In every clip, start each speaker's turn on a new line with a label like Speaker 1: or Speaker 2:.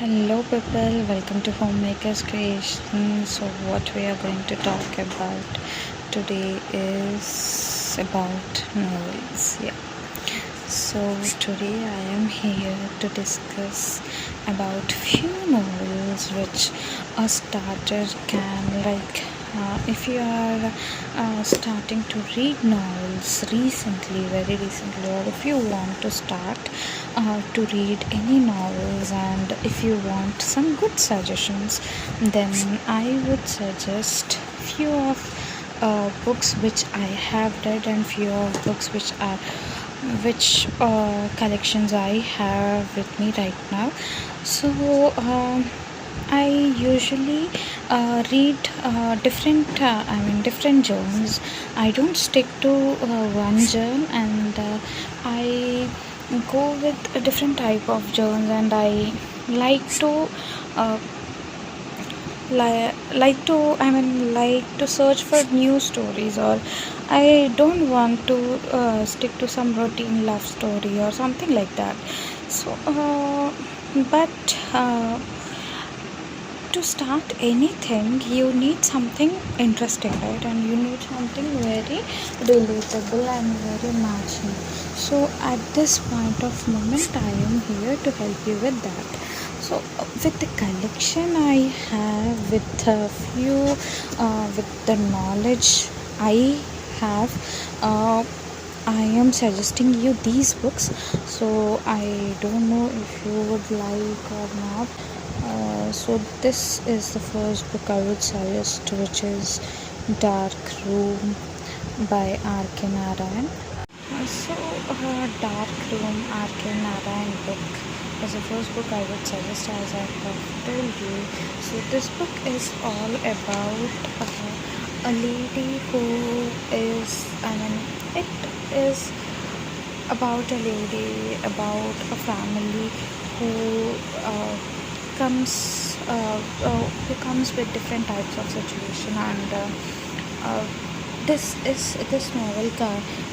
Speaker 1: Hello people, welcome to Homemakers Creation. So what we are going to talk about today is about novels. So today I am here to discuss about few novels which a starter can like. If you are starting to read novels very recently, or if you want to start to read any novels, and if you want some good suggestions, then I would suggest few of books which I have read and few of books which collections I have with me right now. So I usually read different genres. I don't stick to one genre, and I go with a different type of genres, and I like to uh, like to search for new stories, or I don't want to stick to some routine love story or something like that. So but to start anything you need something interesting, right? And you need something very relatable and very matching. So at this point of moment I am here to help you with that. So with the collection I have, with a few with the knowledge I have, I am suggesting you these books. So I don't know if you would like or not. So this is the first book I would suggest, which is Dark Room by Arkanaran. Dark Room Arkanaran book is the first book I would suggest, as I have told you. So this book is all about a lady who is, it is about a lady, about a family who comes with different types of situation, and this novel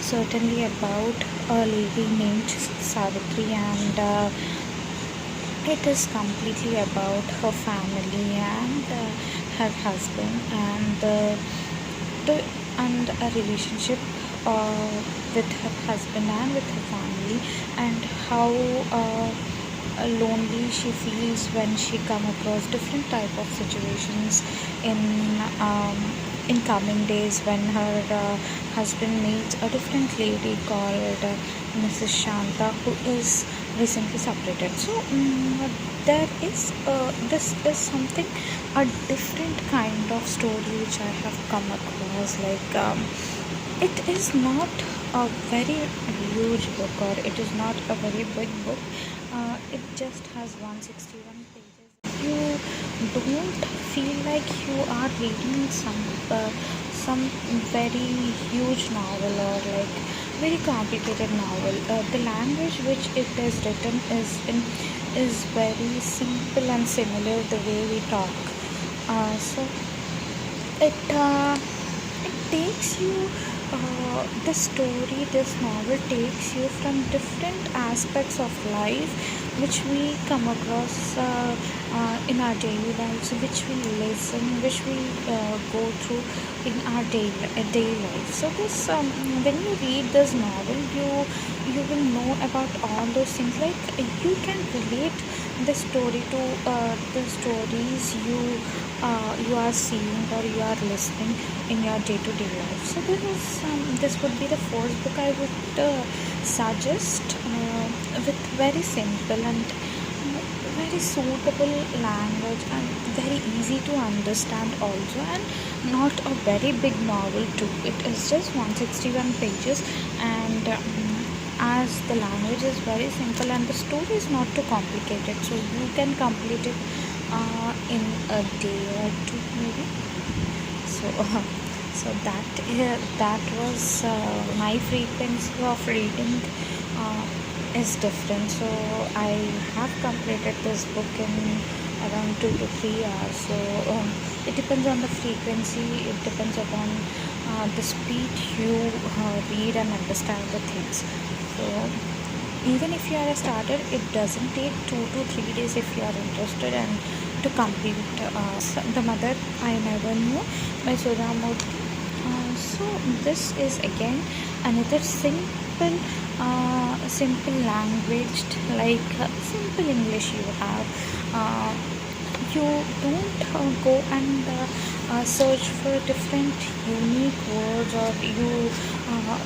Speaker 1: certainly about a lady named Savitri, and it is completely about her family and her husband, and the and a relationship with her husband and with her family, and how lonely she feels when she come across different type of situations in um, in coming days, when her husband meets a different lady called Mrs. Shanta, who is recently separated. So there is this is something, a different kind of story which I have come across. It is not a very huge book, or it is not a very big book. It just has 161 pages. You don't feel like you are reading some very huge novel, or like very complicated novel. The language which it is written is very simple and similar the way we talk. So it takes you, this novel takes you from different aspects of life which we come across in our daily lives, which we listen, which we go through in our daily life. So this when you read this novel, you will know about all those things. Like, you can relate the story to the stories you are seeing or you are listening in your day-to-day life. So this would be the first book I would suggest, with very simple and very suitable language, and very easy to understand also, and not a very big novel too. It is just 161 pages, and as the language is very simple and the story is not too complicated, so you can complete it in a day or two maybe. So that was my frequency of reading is different. So I have completed this book in around 2 to 3 hours. So it depends on the frequency, it depends upon the speed you read and understand the things. So even if you are a starter, it doesn't take 2 to 3 days if you are interested and to complete. The Mother I Never Knew by Sudha Murthy. So this is again another simple language, like simple English you have. You don't go and search for different unique words, or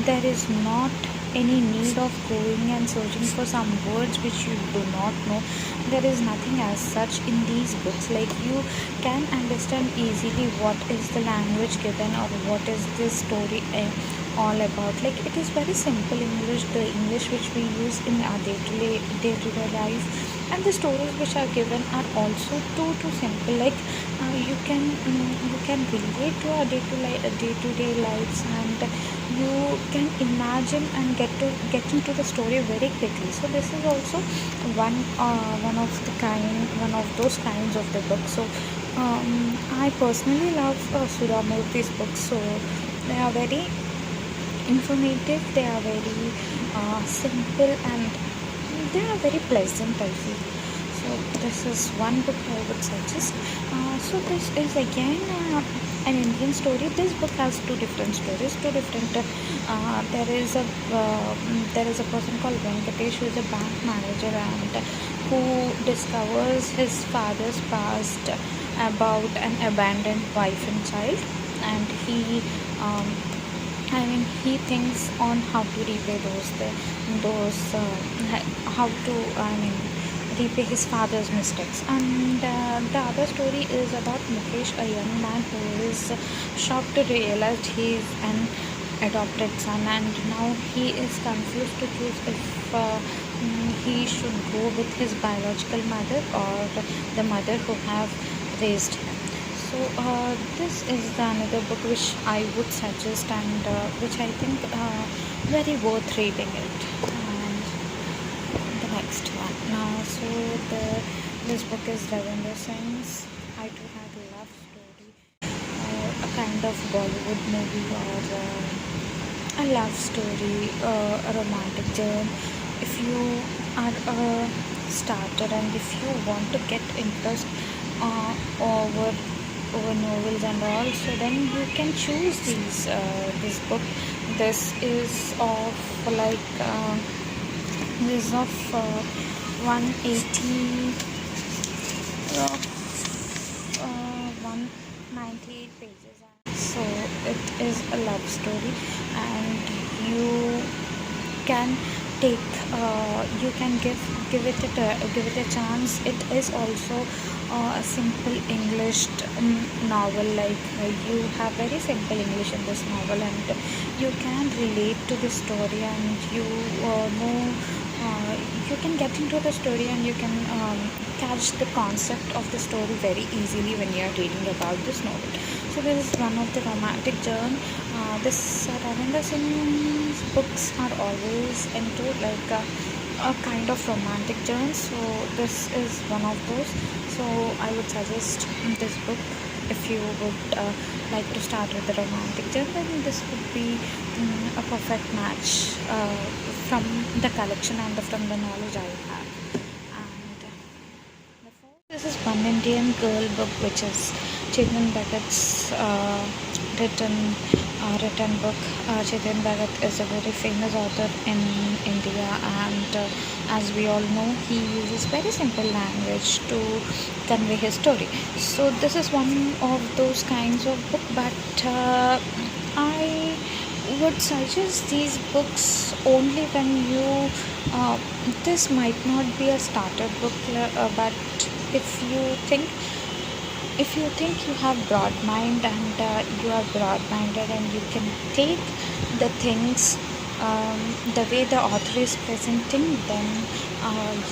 Speaker 1: there is not any need of going and searching for some words which you do not know. There is nothing as such in these books. Like, you can understand easily what is the language given, or what is this story all about. Like, it is very simple English, the English which we use in our day-to-day life, and the stories which are given are also too simple. Like, you can relate to our day-to-day lives, and you can imagine and get into the story very quickly. So this is also one of those kinds of the book. So I personally love Sudha Murthy's books. So they are very informative, they are very simple, and they are very pleasant, I feel. So this is one book I would suggest. So this is again an Indian story. This book has two different stories, two different there is a person called Venkatesh, who is a bank manager, and who discovers his father's past about an abandoned wife and child. And he thinks on how to repay how to repay his father's mistakes. And the other story is about Mukesh, a young man who is shocked to realize he is an adopted son, and now he is confused to choose if he should go with his biological mother, or the mother who have raised him. So this is another book which I would suggest, and which I think very worth reading it. And the next one. So this book is Lavender Science. I do have a love story, a kind of Bollywood movie, or a love story, a romantic journey. If you are a starter, and if you want to get interest over novels and all, so then you can choose this book. This is of like this is of 180 198 pages. So it is a love story, and you can you can give it a chance. It is also a simple English novel. Like, you have very simple English in this novel, and you can relate to the story, and you can get into the story, and you can catch the concept of the story very easily when you are reading about this novel. So this is one of the romantic journey. This Ravindra Singh's books are always into like a kind of romantic journey. So this is one of those. So I would suggest this book. If you would like to start with the romantic journey, then this would be a perfect match from the collection and from the knowledge I have. And this is one Indian girl book, which is Chetan Bhagat's written book. Chetan Bhagat is a very famous author in India, and as we all know, he uses very simple language to convey his story. So this is one of those kinds of book, but I would suggest these books only when you this might not be a starter book, but if you think you have broad mind, and you are broad minded, and you can take the things the way the author is presenting, then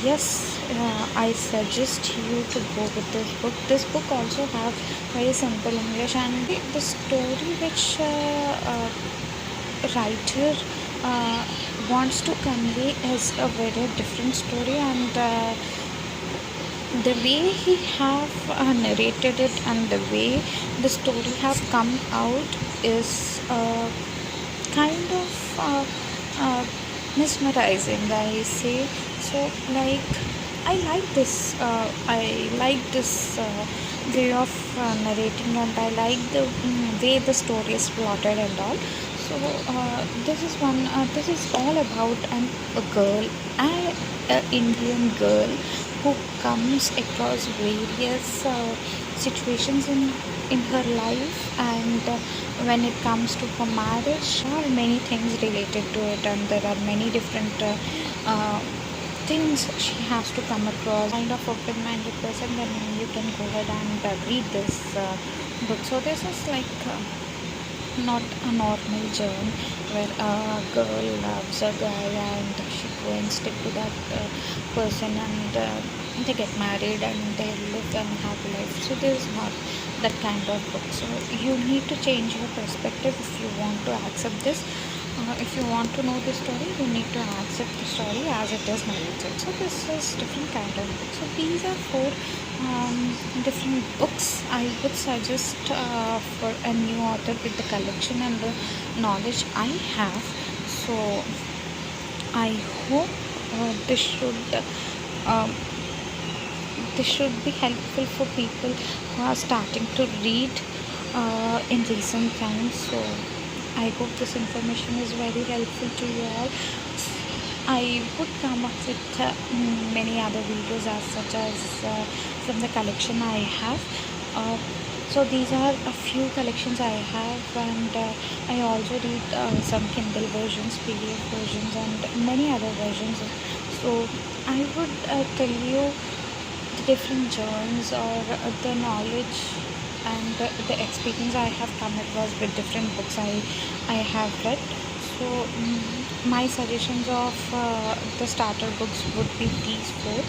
Speaker 1: yes, I suggest you to go with this book. This book also have very simple English, and the story which writer wants to convey is a very different story, and the way he have narrated it, and the way the story have come out is kind of mesmerizing, I say. So like I like this way of narrating, and I like the way the story is plotted and all. So this is all about a girl, a Indian girl who comes across various situations in her life, and when it comes to her marriage, there are many things related to it, and there are many different uh, things she has to come across. Kind of open-minded person, then you can go ahead and read this book. So this is like not a normal journey where a girl loves a guy and she go and stick to that person, and they get married and they live a happy life. So this is not that kind of book. So you need to change your perspective if you want to accept this. If you want to know the story, you need to accept the story as it is narrated. So this is different kind of book. So these are four different books I would suggest for a new author with the collection and the knowledge I have. So I hope um, this should be helpful for people who are starting to read in recent times. So I hope this information is very helpful to you all. I would come up with many other videos as such as from the collection I have. Uh, so these are a few collections I have, and I also read some Kindle versions, PDF versions, and many other versions. So I would tell you the different genres or the knowledge and the experience I have come across with different books I have read. So my suggestions of the starter books would be these four.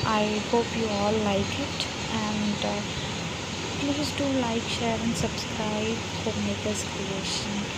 Speaker 1: I hope you all like it, and please do like, share and subscribe Homemakers Creation.